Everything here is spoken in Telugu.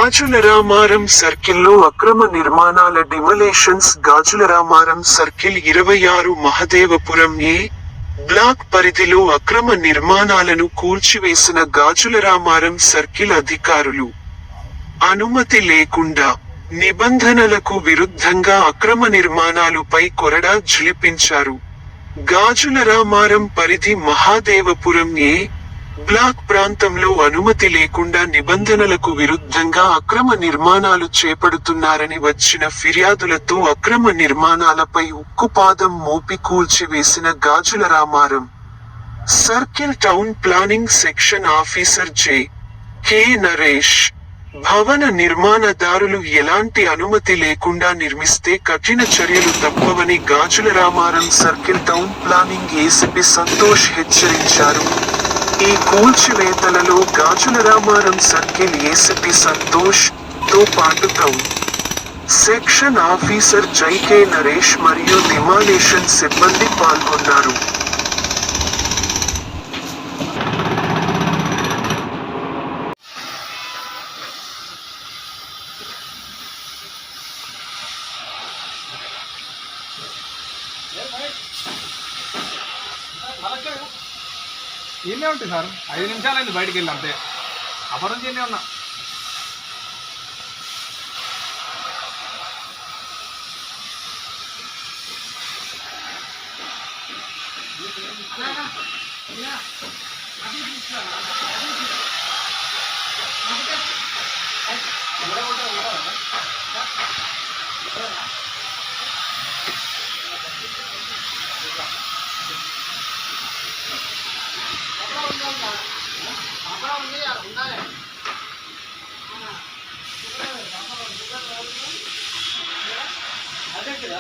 గాజులరామారం సర్కిల్లో అక్రమ నిర్మాణాల డిమొలేషన్స్. గాజులరామారం సర్కిల్ 26 మహదేవపురం ఏ బ్లాక్ పరిధిలో అక్రమ నిర్మాణాలను కూల్చివేసిన గాజులరామారం సర్కిల్ అధికారులు అనుమతి లేకుండా, నిబంధనలకు విరుద్ధంగా అక్రమ నిర్మాణాలుపై కొరడా ఝళిపించారు. గాజులరామారం పరిధి మహాదేవపురం ఏ బ్లాక్ ప్రాంతంలో అనుమతి లేకుండా నిబంధనలకు విరుద్ధంగా అక్రమ నిర్మాణాలు చేపడుతున్నారని వచ్చిన ఫిర్యాదులతో అక్రమ నిర్మాణాలపై ఉక్కుపాదం మోపి కూల్చివేసిన Gajularamaram circle town planning section officer K Naresh, భవన నిర్మాణదారులు ఎలాంటి అనుమతి లేకుండా నిర్మిస్తే కఠిన చర్యలు తప్పవని Gajularamaram circle town planning ACP Santosh హెచ్చరించారు. ఈ కూల్చివేతలలో గాజులరామారం సర్కిల్ ఏసీపీ సంతోష్ తో పాటు town section officer K Naresh మరియు డిమాలేషన్ సిబ్బంది పాల్గొన్నారు. ఇన్నే ఉంటాయి సార్, 5 నిమిషాలైంది బయటికి వెళ్ళి అంతే. అప్పటి నుంచి ఇన్నే ఉన్నా. అదే కదా